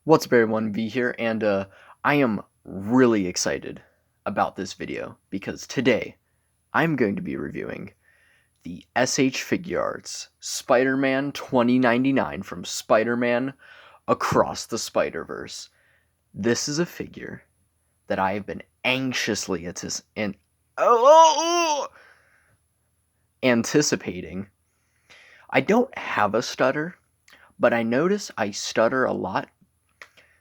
What's up everyone, V here, and I am really excited about this video because today I'm going to be reviewing the Figuarts Spider-Man 2099 from Spider-Man Across the Spider-Verse. This is a figure that I have been anticipating. I don't have a stutter, but I notice I stutter a lot.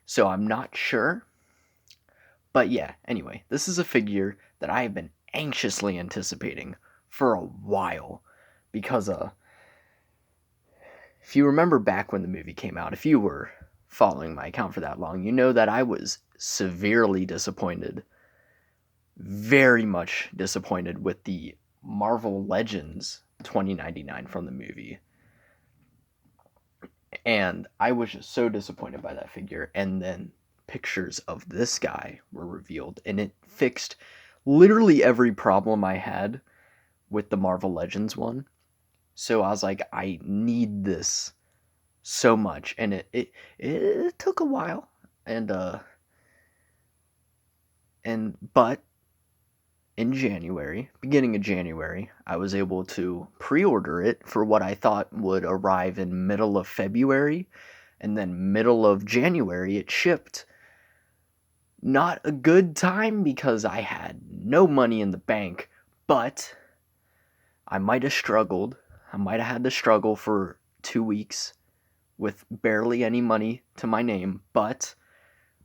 So I'm not sure. But yeah, anyway, this is a figure that I have been anxiously anticipating for a while. Because if you remember back when the movie came out, if you were following my account for that long, you know that I was severely disappointed. Very much disappointed with the Marvel Legends 2099 from the movie. And I was just so disappointed by that figure. And then pictures of this guy were revealed, and it fixed literally every problem I had with the Marvel Legends one. So I was like, I need this so much, and it took a while, but in January, beginning of January, I was able to pre-order it for what I thought would arrive in middle of February, and then middle of January it shipped. Not a good time because I had no money in the bank, but I might have struggled. I might have had to struggle for 2 weeks with barely any money to my name, but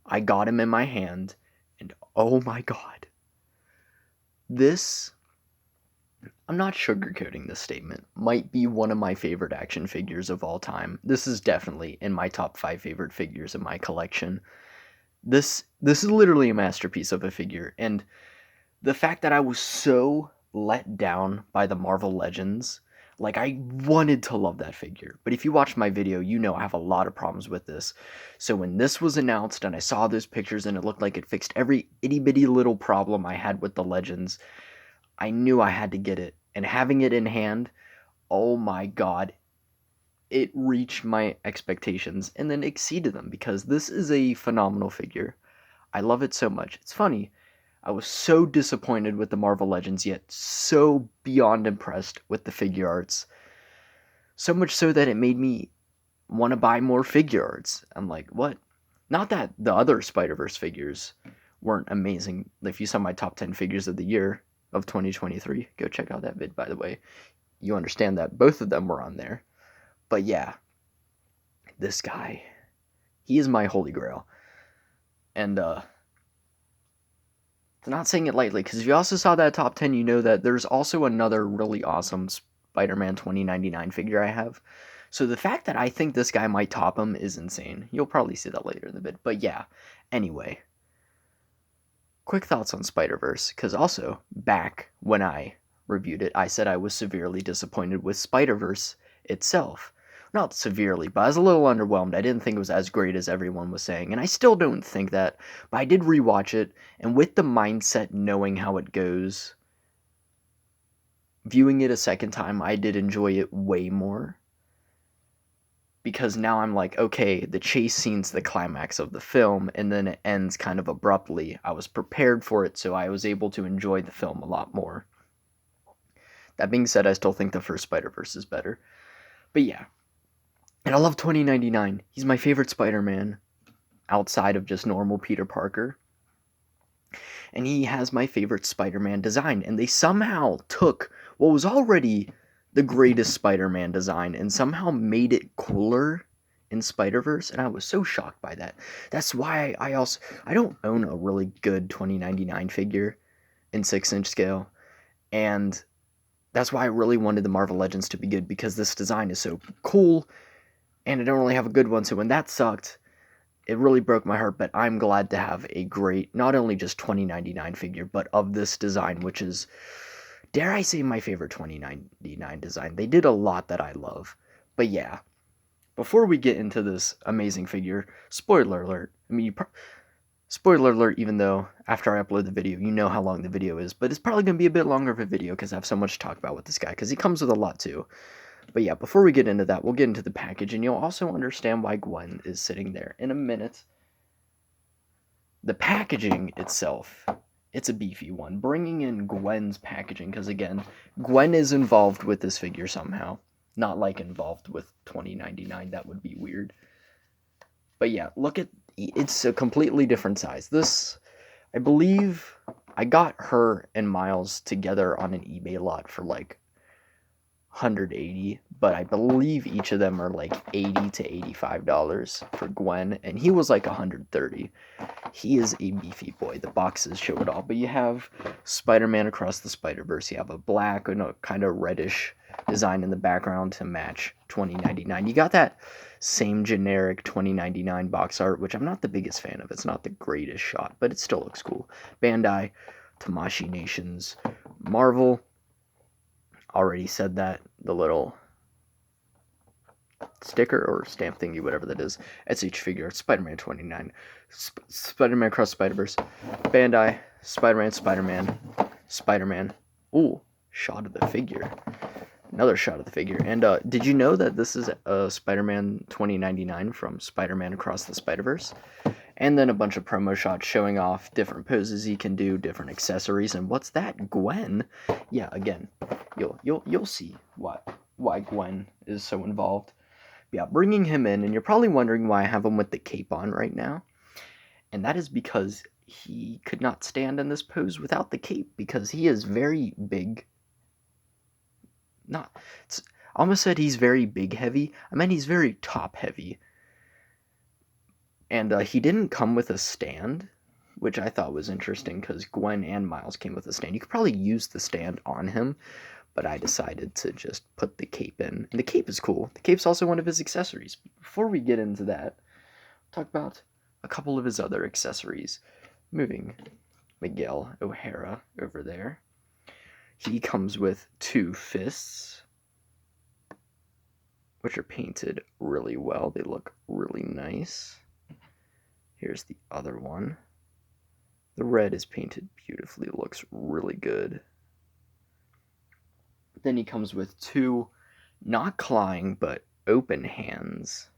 I got him in my hand, and oh my god. This, I'm not sugarcoating this statement, might be one of my favorite action figures of all time. This is definitely in my top 5 favorite figures in my collection. This is literally a masterpiece of a figure, and the fact that I was so let down by the Marvel Legends, like I wanted to love that figure. But if you watch my video, you know I have a lot of problems with this. So when this was announced and I saw those pictures and it looked like it fixed every itty bitty little problem I had with the Legends, I knew I had to get it. And having it in hand, oh my god, it reached my expectations and then exceeded them because this is a phenomenal figure. I love it so much. It's funny. I was so disappointed with the Marvel Legends, yet so beyond impressed with the Figuarts. So much so that it made me want to buy more Figuarts. I'm like, what? Not that the other Spider-Verse figures weren't amazing. If you saw my top 10 figures of the year of 2023, go check out that vid, by the way. You understand that both of them were on there. But yeah, this guy, he is my holy grail. And not saying it lightly, because if you also saw that top 10, you know that there's also another really awesome Spider-Man 2099 figure I have. So the fact that I think this guy might top him is insane. You'll probably see that later in the vid. But yeah, anyway. Quick thoughts on Spider-Verse, because also, back when I reviewed it, I said I was severely disappointed with Spider-Verse itself. Not severely, but I was a little underwhelmed. I didn't think it was as great as everyone was saying, and I still don't think that, but I did rewatch it, and with the mindset knowing how it goes, viewing it a second time, I did enjoy it way more. Because now I'm like, okay, the chase scene's the climax of the film, and then it ends kind of abruptly. I was prepared for it, so I was able to enjoy the film a lot more. That being said, I still think the first Spider-Verse is better. But yeah. And I love 2099. He's my favorite Spider-Man outside of just normal Peter Parker. And he has my favorite Spider-Man design. And they somehow took what was already the greatest Spider-Man design and somehow made it cooler in Spider-Verse. And I was so shocked by that. That's why I don't own a really good 2099 figure in 6-inch scale. And that's why I really wanted the Marvel Legends to be good, because this design is so cool. And I don't really have a good one, so when that sucked, it really broke my heart, but I'm glad to have a great, not only just 2099 figure, but of this design, which is, dare I say, my favorite 2099 design. They did a lot that I love. But yeah, before we get into this amazing figure, spoiler alert. I mean, spoiler alert, even though after I upload the video, you know how long the video is, but it's probably going to be a bit longer of a video because I have so much to talk about with this guy, because he comes with a lot too. But yeah, before we get into that, we'll get into the package, and you'll also understand why Gwen is sitting there in a minute. The packaging itself, it's a beefy one. Bringing in Gwen's packaging, because again, Gwen is involved with this figure somehow. Not like involved with 2099, that would be weird. But yeah, look at, it's a completely different size. This, I believe, I got her and Miles together on an eBay lot for like 180, but I believe each of them are like $80 to $85 for Gwen, and he was like 130. He is a beefy boy. The boxes show it all. But you have Spider-Man Across the Spider-Verse. You have a black and a kind of reddish design in the background to match 2099. You got that same generic 2099 box art, which I'm not the biggest fan of. It's not the greatest shot, but it still looks cool. Bandai, Tamashii Nations, Marvel. Already said that. The little sticker or stamp thingy, whatever that is. SH Figuarts, Spider-Man 29, Spider-Man Across Spider-Verse, Bandai, Spider-Man, Spider-Man, Spider-Man. Ooh, shot of the figure. Another shot of the figure. And did you know that this is Spider-Man 2099 from Spider-Man Across the Spider-Verse? And then a bunch of promo shots showing off different poses he can do, different accessories. And what's that, Gwen? Yeah, again, you'll see why Gwen is so involved. Yeah, bringing him in, and you're probably wondering why I have him with the cape on right now. And that is because he could not stand in this pose without the cape, because he is very big. I almost said he's very big heavy. I meant he's very top heavy. And he didn't come with a stand, which I thought was interesting because Gwen and Miles came with a stand. You could probably use the stand on him, but I decided to just put the cape in. And the cape is cool. The cape's also one of his accessories. Before we get into that, talk about a couple of his other accessories. Moving Miguel O'Hara over there. He comes with 2 fists, which are painted really well. They look really nice. Here's the other one. The red is painted beautifully. It looks really good. Then he comes with 2, not clawing, but open hands.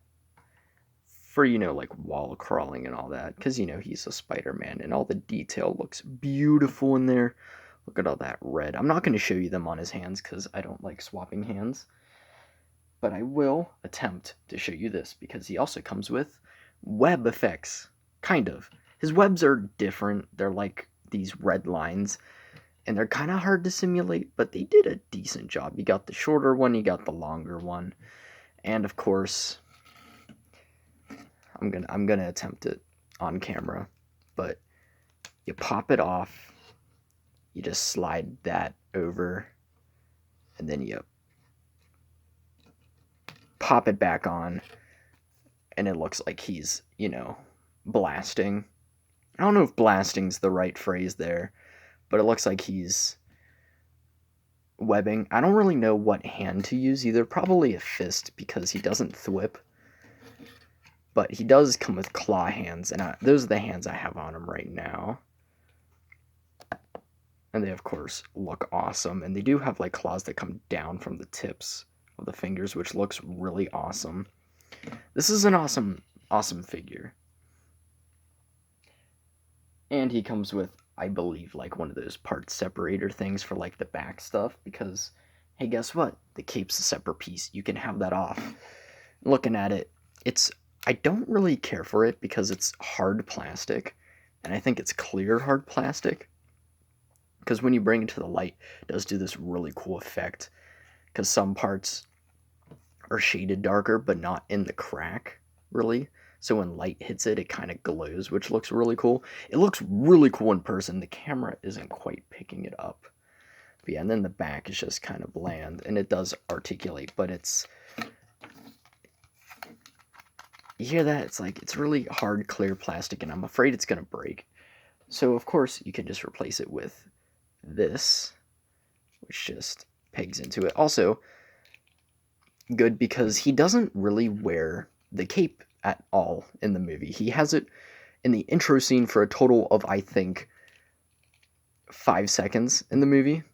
For, like wall crawling and all that. Because, he's a Spider-Man. And all the detail looks beautiful in there. Look at all that red. I'm not going to show you them on his hands because I don't like swapping hands. But I will attempt to show you this because he also comes with web effects. Kind of. His webs are different. They're like these red lines. And they're kind of hard to simulate, but they did a decent job. You got the shorter one, you got the longer one. And of course, I'm gonna attempt it on camera. But you pop it off. You just slide that over, and then you pop it back on, and it looks like he's, blasting. I don't know if blasting's the right phrase there, but it looks like he's webbing. I don't really know what hand to use either. Probably a fist because he doesn't thwip. But he does come with claw hands, and those are the hands I have on him right now. And they, of course, look awesome. And they do have, like, claws that come down from the tips of the fingers, which looks really awesome. This is an awesome, awesome figure. And he comes with, I believe, like, one of those part separator things for, like, the back stuff. Because, hey, guess what? The cape's a separate piece. You can have that off. Looking at it, I don't really care for it because it's hard plastic. And I think it's clear hard plastic. Because when you bring it to the light, it does do this really cool effect. Because some parts are shaded darker, but not in the crack, really. So when light hits it, it kind of glows, which looks really cool. It looks really cool in person. The camera isn't quite picking it up. But yeah, and then the back is just kind of bland. And it does articulate, but it's... You hear that? It's really hard, clear plastic, and I'm afraid it's going to break. So, of course, you can just replace it with this, which just pegs into it. Also, good because he doesn't really wear the cape at all in the movie. He has it in the intro scene for a total of, I think, 5 seconds in the movie.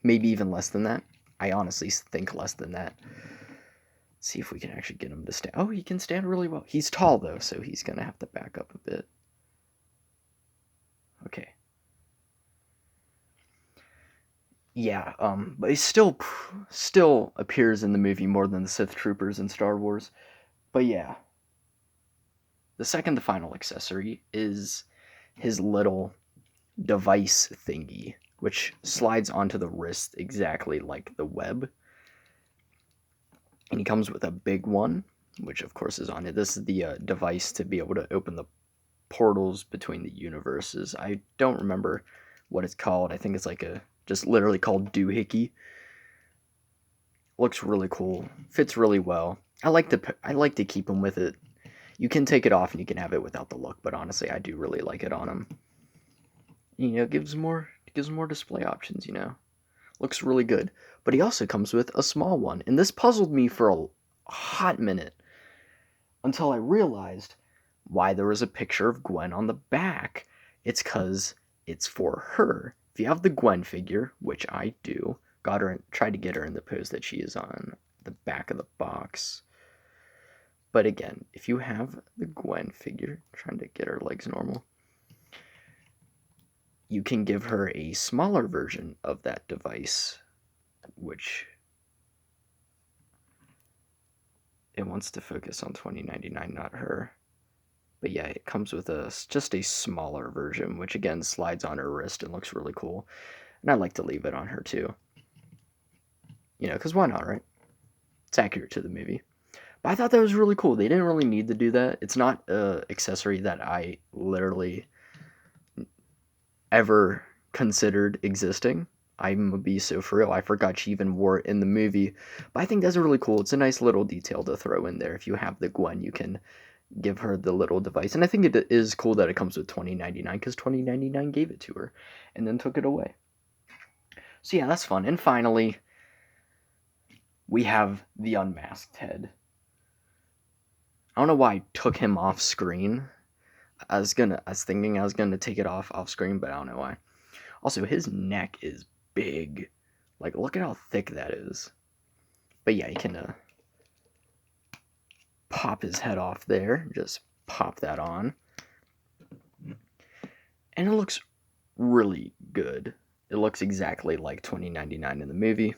Maybe even less than that. I honestly think less than that. Let's see if we can actually get him to stand. Oh, he can stand really well. He's tall, though, so he's going to have to back up a bit. Okay. Yeah, but he still appears in the movie more than the Sith Troopers in Star Wars. But yeah, the second to final accessory is his little device thingy, which slides onto the wrist exactly like the web. And he comes with a big one, which of course is on it. This is the device to be able to open the portals between the universes. I don't remember what it's called. I think it's like a just literally called doohickey. Looks really cool. Fits really well. I like to keep him with it. You can take it off and you can have it without the look, but honestly, I do really like it on him. You know, it gives more display options. You know, looks really good. But he also comes with a small one, and this puzzled me for a hot minute until I realized why there was a picture of Gwen on the back. It's because it's for her. If you have the Gwen figure, which I do, tried to get her in the pose that she is on the back of the box. But again, if you have the Gwen figure, trying to get her legs normal, you can give her a smaller version of that device, which it wants to focus on 2099, not her. But yeah, it comes with just a smaller version, which again slides on her wrist and looks really cool. And I like to leave it on her too. You know, because why not, right? It's accurate to the movie. But I thought that was really cool. They didn't really need to do that. It's not an accessory that I literally ever considered existing. I'm gonna be so for real. I forgot she even wore it in the movie. But I think that's really cool. It's a nice little detail to throw in there. If you have the Gwen, you can give her the little device. And I think it is cool that it comes with 2099 because 2099 gave it to her and then took it away. So yeah, that's fun. And finally, we have the unmasked head. I don't know why I took him off screen. I was thinking I was gonna take it off screen, but I don't know why. Also, his neck is big. Like, look at how thick that is. But yeah, you can pop his head off there. Just pop that on. And it looks really good. It looks exactly like 2099 in the movie.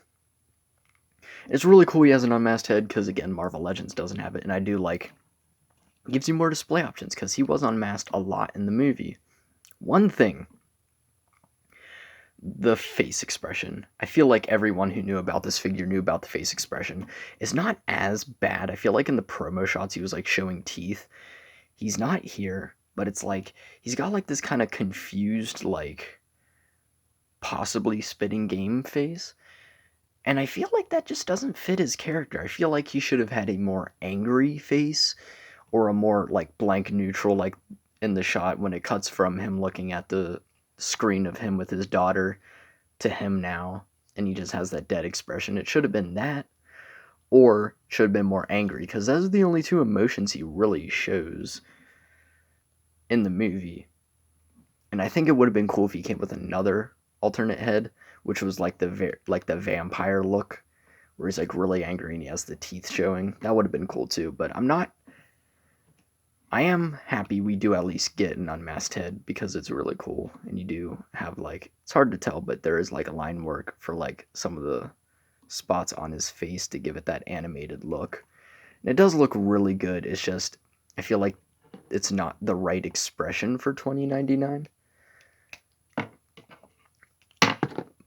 It's really cool he has an unmasked head because, again, Marvel Legends doesn't have it. And I do like, it gives you more display options because he was unmasked a lot in the movie. One thing, the face expression. I feel like everyone who knew about this figure knew about the face expression. It's not as bad. I feel like in the promo shots he was like showing teeth. He's not here, but it's like he's got like this kind of confused, like possibly spitting game face. And I feel like that just doesn't fit his character. I feel like he should have had a more angry face or a more like blank neutral, like in the shot when it cuts from him looking at the screen of him with his daughter to him now, and he just has that dead expression. It should have been that, or should have been more angry, because those are the only two emotions he really shows in the movie. And I think it would have been cool if he came with another alternate head, which was like the vampire look, where he's like really angry and he has the teeth showing. That would have been cool too. But I am happy we do at least get an unmasked head because it's really cool, and you do have like, it's hard to tell, but there is like a line work for like some of the spots on his face to give it that animated look. And it does look really good. It's just I feel like it's not the right expression for 2099.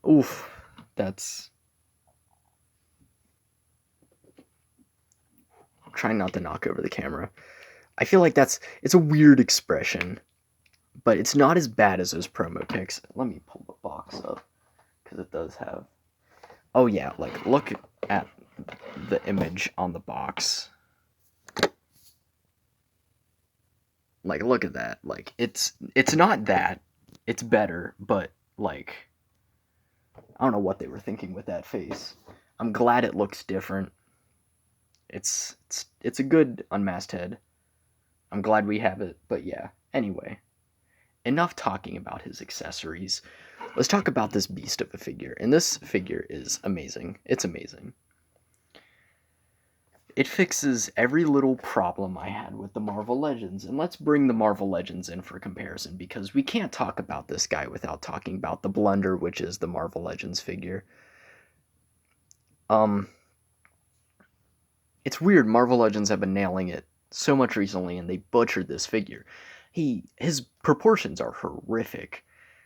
Oof, that's trying not to knock over the camera. I feel like it's a weird expression, but it's not as bad as those promo pics. Let me pull the box up because it does have. Oh yeah, like look at the image on the box. Like look at that. Like it's not that. It's better, but like I don't know what they were thinking with that face. I'm glad it looks different. It's a good unmasked head. I'm glad we have it, but yeah. Anyway, enough talking about his accessories. Let's talk about this beast of a figure. And this figure is amazing. It's amazing. it fixes every little problem I had with the Marvel Legends. And let's bring the Marvel Legends in for comparison, because we can't talk about this guy without talking about the blunder, which is the Marvel Legends figure. It's weird, Marvel Legends have been nailing it so much recently, and they butchered this figure. His proportions are horrific.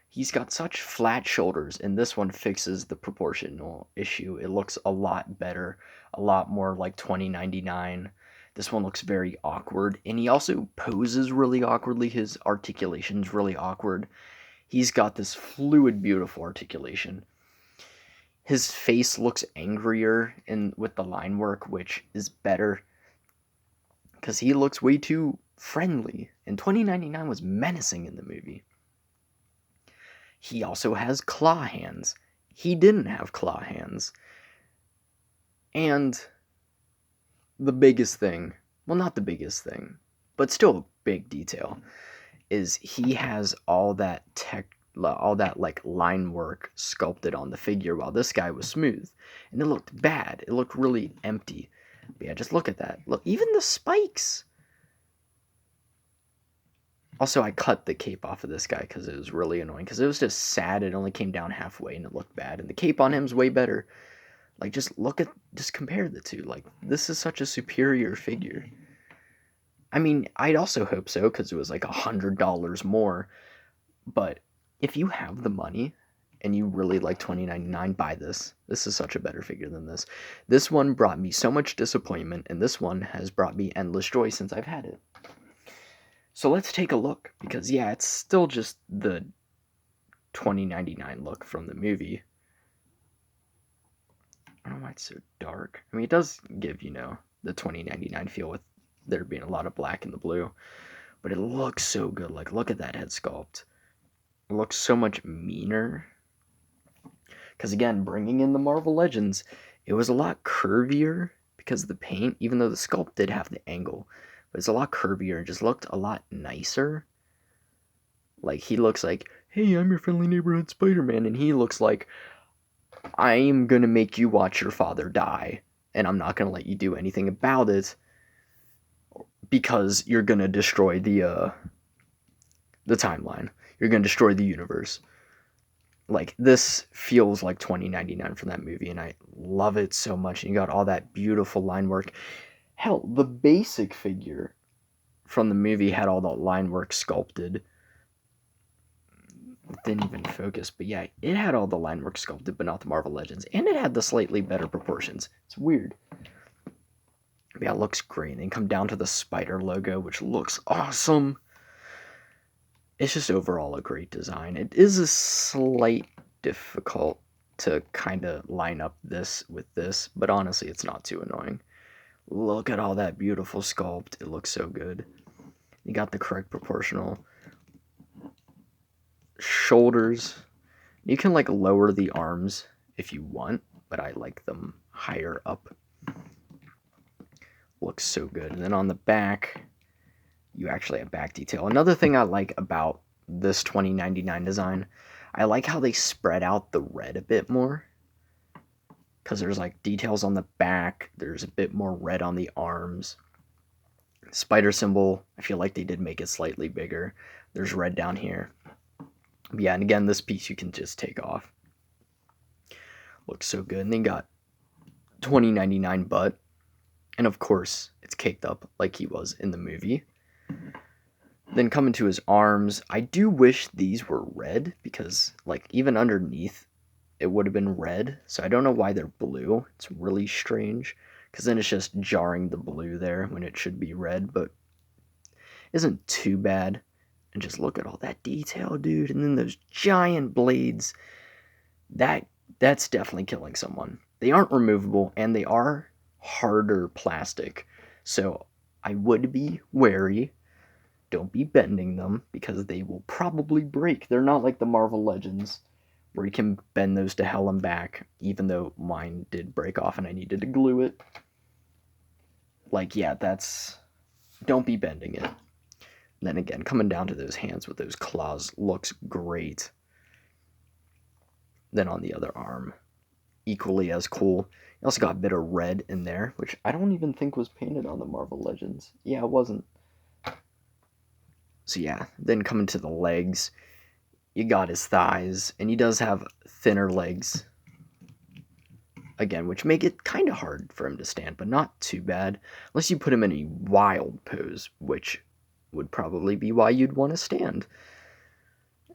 He's got such flat shoulders, and this one fixes the proportional issue. It looks a lot better, a lot more like 2099. This one looks very awkward, and he also poses really awkwardly. His articulation's really awkward. He's got this fluid, beautiful articulation. His face looks angrier with the line work, which is better because he looks way too friendly. And 2099 was menacing in the movie. He also has claw hands. He didn't have claw hands. And the biggest thing, well, not the biggest thing, but still a big detail, is he has all that like line work sculpted on the figure, while this guy was smooth, and it looked bad. It looked really empty. But yeah, just look at that. Look, even the spikes. Also, I cut the cape off of this guy because it was really annoying, because it was just sad. It only came down halfway and it looked bad, and the cape on him's way better. Like, just compare the two. Like, this is such a superior figure. I mean, I'd also hope so, because it was like $100 more. But if you have the money and you really like 2099, buy this. This is such a better figure than this. This one brought me so much disappointment, and this one has brought me endless joy since I've had it. So let's take a look, because yeah, it's still just the 2099 look from the movie. I don't know why it's so dark. I mean, it does give, the 2099 feel with there being a lot of black in the blue, but it looks so good. Like, look at that head sculpt. It looks so much meaner. Because again, bringing in the Marvel Legends, it was a lot curvier because of the paint, even though the sculpt did have the angle. But it's a lot curvier and just looked a lot nicer. Like, he looks like, hey, I'm your friendly neighborhood Spider-Man, and he looks like, I am going to make you watch your father die, and I'm not going to let you do anything about it because you're going to destroy the timeline. You're going to destroy the universe. Like, this feels like 2099 from that movie, and I love it so much. And you got all that beautiful line work. Hell, the basic figure from the movie had all that line work sculpted. It didn't even focus, but yeah, it had all the line work sculpted, but not the Marvel Legends. And it had the slightly better proportions. It's weird. But yeah, it looks great. And then come down to the spider logo, which looks awesome. It's just overall a great design. It is a slight difficult to kind of line up this with this, but honestly, it's not too annoying. Look at all that beautiful sculpt. It looks so good. You got the correct proportional shoulders. You can like lower the arms if you want, but I like them higher up. Looks so good. And then on the back, you actually have back detail. Another thing I like about this 2099 design, I like how they spread out the red a bit more, because there's like details on the back. There's a bit more red on the arms. Spider symbol, I feel like they did make it slightly bigger. There's red down here. But yeah, and again, this piece you can just take off. Looks so good. And then got 2099 butt. And of course, it's caked up like he was in the movie. Then coming to his arms, I do wish these were red, because like even underneath it would have been red. So I don't know why they're blue. It's really strange, because then it's just jarring the blue there when it should be red, but isn't too bad. And just look at all that detail, dude. And then those giant blades. That's definitely killing someone. They aren't removable, and they are harder plastic. So I would be wary. Don't be bending them, because they will probably break. They're not like the Marvel Legends, where you can bend those to hell and back, even though mine did break off and I needed to glue it. Like, yeah, don't be bending it. And then again, coming down to those hands with those claws looks great. Then on the other arm, equally as cool. You also got a bit of red in there, which I don't even think was painted on the Marvel Legends. Yeah, it wasn't. So yeah, then coming to the legs, you got his thighs, and he does have thinner legs, again, which make it kind of hard for him to stand, but not too bad, unless you put him in a wild pose, which would probably be why you'd want to stand.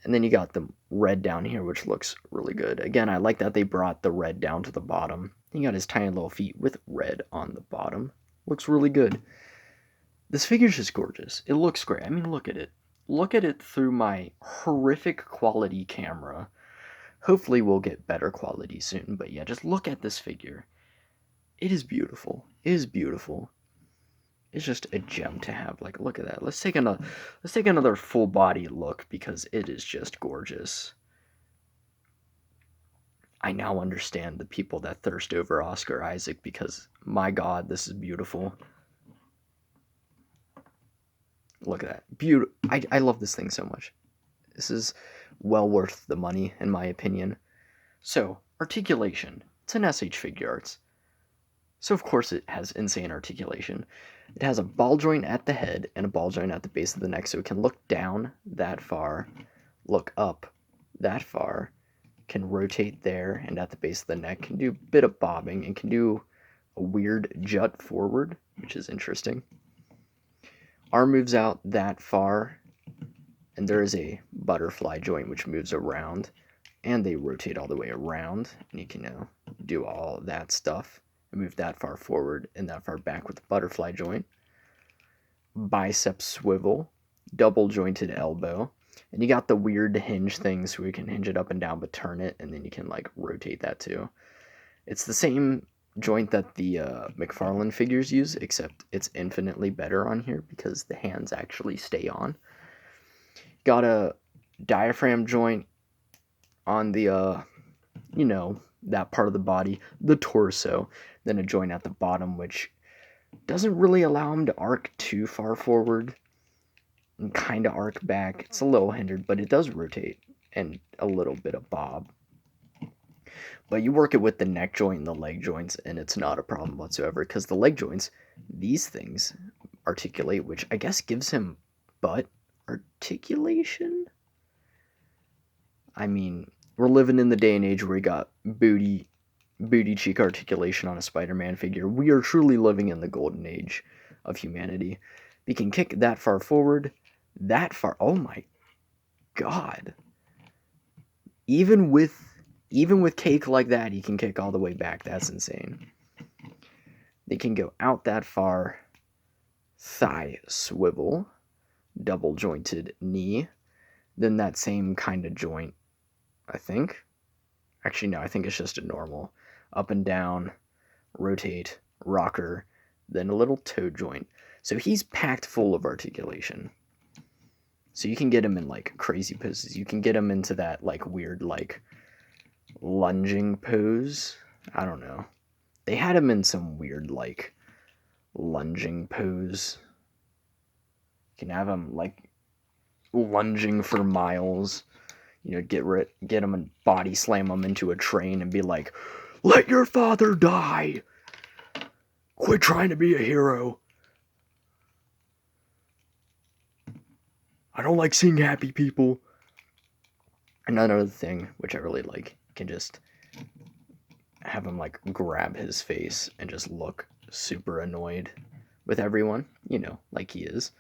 And then you got the red down here, which looks really good. Again, I like that they brought the red down to the bottom. You got his tiny little feet with red on the bottom. Looks really good. This figure's just gorgeous. It looks great. I mean, look at it. Look at it through my horrific quality camera. Hopefully we'll get better quality soon, but yeah, just look at this figure. It is beautiful. It is beautiful. It's just a gem to have. Like, look at that. Let's take another full body look because it is just gorgeous. I now understand the people that thirst over Oscar Isaac because my god, this is beautiful. Look at that. Beautiful. I love this thing so much. This is well worth the money, in my opinion. So, articulation. It's an SH Figuarts. So of course it has insane articulation. It has a ball joint at the head and a ball joint at the base of the neck, so it can look down that far, look up that far, can rotate there, and at the base of the neck can do a bit of bobbing and can do a weird jut forward, which is interesting. Arm moves out that far, and there is a butterfly joint which moves around, and they rotate all the way around, and you can do all that stuff. Move that far forward and that far back with the butterfly joint. Bicep swivel, double jointed elbow, and you got the weird hinge thing so you can hinge it up and down but turn it, and then you can like rotate that too. It's the same joint that the McFarlane figures use, except it's infinitely better on here because the hands actually stay on. Got a diaphragm joint on the that part of the body, the torso, then a joint at the bottom, which doesn't really allow him to arc too far forward and kind of arc back. It's a little hindered, but it does rotate and a little bit of bob. But you work it with the neck joint and the leg joints, and it's not a problem whatsoever because the leg joints, these things articulate, which I guess gives him butt articulation. I mean, we're living in the day and age where we got booty cheek articulation on a Spider-Man figure. We are truly living in the golden age of humanity. We can kick that far forward, that far. Oh my god! Even with cake like that, he can kick all the way back. That's insane. They can go out that far. Thigh swivel, double jointed knee, then that same kind of joint. I think. Actually, no, I think it's just a normal. Up and down, rotate, rocker, then a little toe joint. So he's packed full of articulation. So you can get him in like crazy poses. You can get him into that like weird like lunging pose. I don't know. They had him in some weird like lunging pose. You can have him like lunging for miles. Get him and body slam him into a train and be like, "Let your father die! Quit trying to be a hero. I don't like seeing happy people." Another thing, which I really like, you can just have him like grab his face and just look super annoyed with everyone, like he is.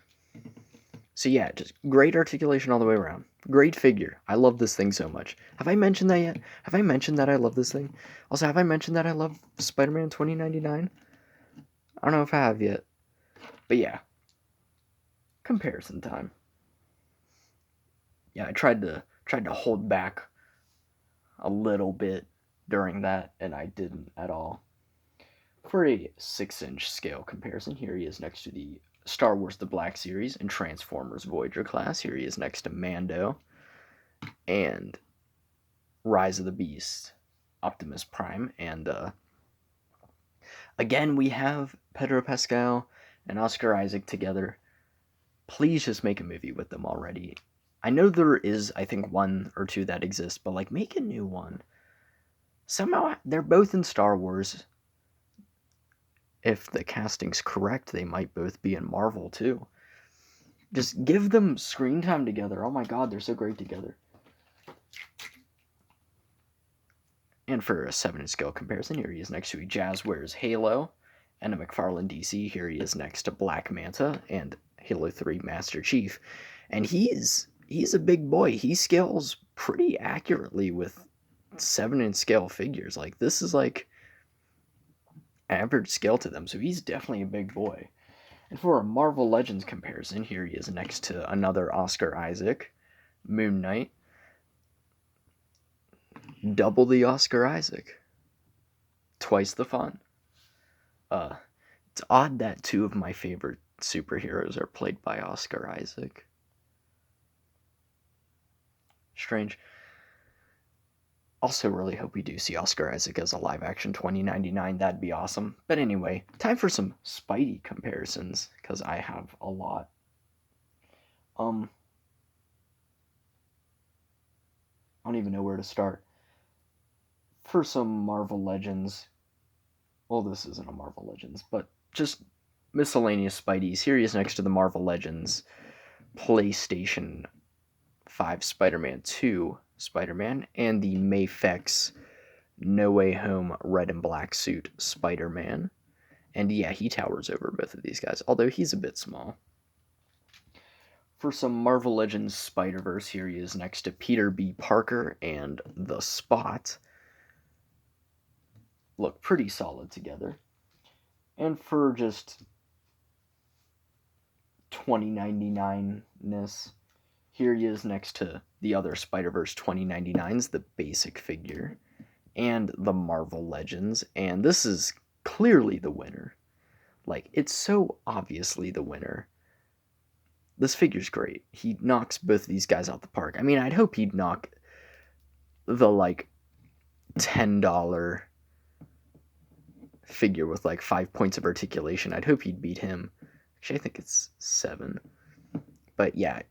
So yeah, just great articulation all the way around. Great figure. I love this thing so much. Have I mentioned that yet? Have I mentioned that I love this thing? Also, have I mentioned that I love Spider-Man 2099? I don't know if I have yet. But yeah. Comparison time. Yeah, I tried to hold back a little bit during that, and I didn't at all. For a 6-inch scale comparison, here he is next to the Star Wars The Black Series and Transformers Voyager class. Here he is next to Mando and Rise of the Beast, Optimus Prime, and again we have Pedro Pascal and Oscar Isaac together. Please just make a movie with them already. I know there is, I think, one or two that exist, but like make a new one. Somehow they're both in Star Wars. If the casting's correct, they might both be in Marvel too. Just give them screen time together. Oh my god, they're so great together. And for a 7-inch scale comparison, here he is next to a Jazzwares Halo and a McFarlane DC. Here he is next to Black Manta and Halo 3 Master Chief. And he's a big boy. He scales pretty accurately with 7-inch scale figures. Like, this is like average scale to them, so he's definitely a big boy. And for a Marvel Legends comparison, here he is next to another Oscar Isaac, Moon Knight. Double the Oscar Isaac. Twice the fun. It's odd that two of my favorite superheroes are played by Oscar Isaac. Strange. Also really hope we do see Oscar Isaac as a live action 2099. That'd be awesome. But anyway, time for some Spidey comparisons, because I have a lot. I don't even know where to start. For some Marvel Legends, well, this isn't a Marvel Legends, but just miscellaneous Spideys. Here he is next to the Marvel Legends PlayStation 5 Spider-Man 2 Spider-Man and the Mafex No Way Home red and black suit Spider-Man. And yeah, he towers over both of these guys, although he's a bit small. For some Marvel Legends Spider-Verse, here he is next to Peter B. Parker and the Spot. Look pretty solid together. And for just 2099-ness, here he is next to the other Spider-Verse 2099s, the basic figure, and the Marvel Legends, and this is clearly the winner. Like, it's so obviously the winner. This figure's great. He knocks both of these guys out the park. I mean, I'd hope he'd knock the, like, $10 figure with, like, 5 points of articulation. I'd hope he'd beat him. Actually, I think it's 7. But yeah,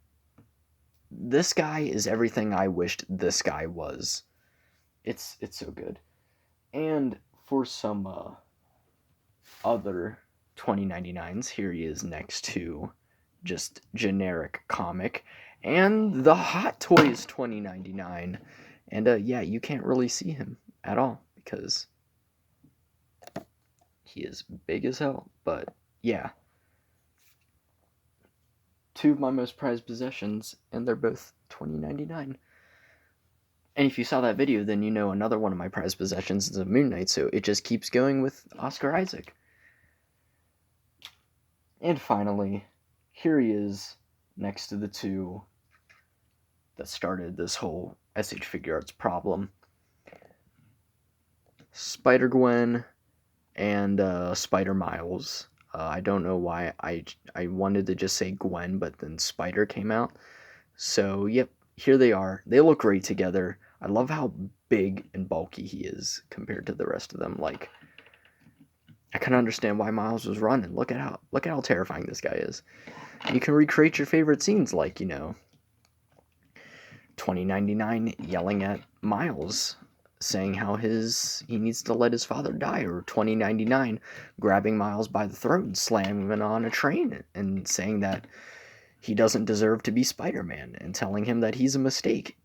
this guy is everything I wished this guy was. It's so good. And for some other 2099s, here he is next to just generic comic and the Hot Toys 2099. And yeah, you can't really see him at all because he is big as hell. But yeah, two of my most prized possessions, and they're both 2099. And if you saw that video, then you know another one of my prized possessions is a Moon Knight, so it just keeps going with Oscar Isaac. And finally, here he is next to the two that started this whole SH Figuarts problem. Spider-Gwen and Spider-Miles. I don't know why I wanted to just say Gwen, but then Spider came out. So, yep, here they are. They look great together. I love how big and bulky he is compared to the rest of them. Like, I can understand why Miles was running. Look at how terrifying this guy is. You can recreate your favorite scenes, like, 2099 yelling at Miles, saying how he needs to let his father die, or 2099 grabbing Miles by the throat and slamming him on a train and saying that he doesn't deserve to be Spider-Man and telling him that he's a mistake.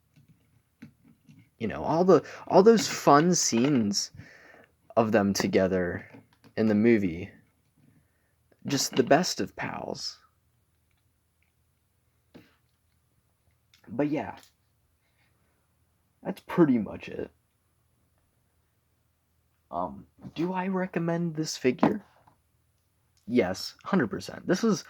All those fun scenes of them together in the movie. Just the best of pals. But yeah, that's pretty much it. Do I recommend this figure? Yes, 100%.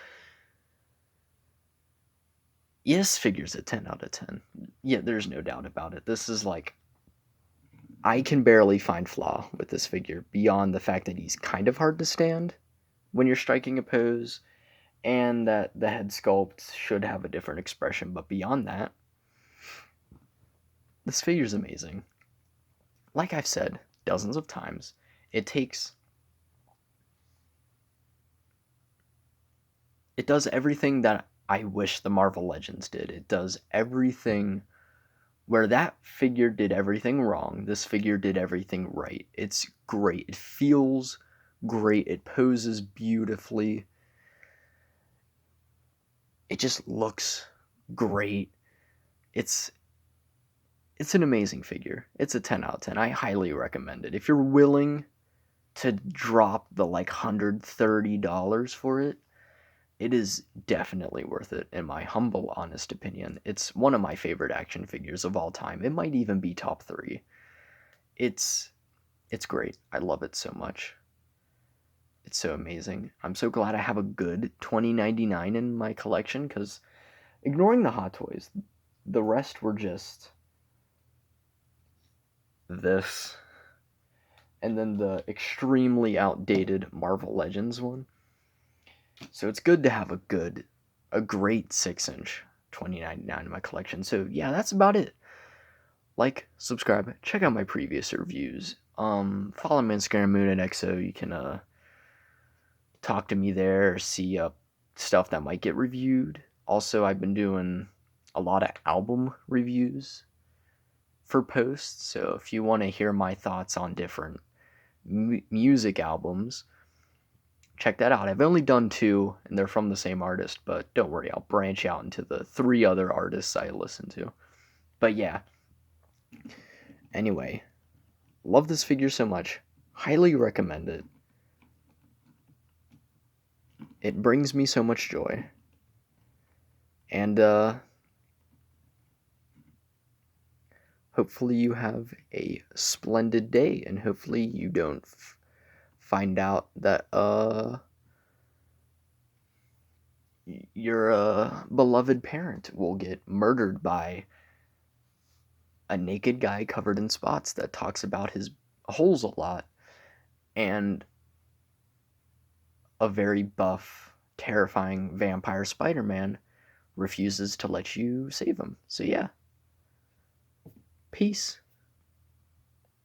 This figure's a 10 out of 10. Yeah, there's no doubt about it. This is like, I can barely find flaw with this figure beyond the fact that he's kind of hard to stand when you're striking a pose, and that the head sculpt should have a different expression. But beyond that, this figure's amazing. Like I've said dozens of times, it does everything that I wish the Marvel Legends did. It does everything Where that figure did everything wrong, this figure did everything right. It's great. It feels great. It poses beautifully. It just looks great. It's it's an amazing figure. It's a 10 out of 10. I highly recommend it. If you're willing to drop the like $130 for it, it is definitely worth it in my humble honest opinion. It's one of my favorite action figures of all time. It might even be top 3. It's it's great. I love it so much. It's so amazing. I'm so glad I have a good 2099 in my collection cuz ignoring the Hot Toys, the rest were just this and then the extremely outdated Marvel Legends one. So it's good to have a great 6-inch 2099 in my collection. So yeah, that's about it. Like, subscribe, check out my previous reviews. Follow me on Instagram, MoonandXO. You can talk to me there, see stuff that might get reviewed. Also, I've been doing a lot of album reviews for posts. So if you want to hear my thoughts on different music albums, check that out. I've only done 2, and they're from the same artist, but don't worry, I'll branch out into the 3 other artists I listen to. But yeah, anyway, love this figure so much. Highly recommend it. It brings me so much joy. And hopefully you have a splendid day, and hopefully you don't find out that your beloved parent will get murdered by a naked guy covered in spots that talks about his holes a lot, and a very buff, terrifying vampire Spider-Man refuses to let you save him. So yeah, peace.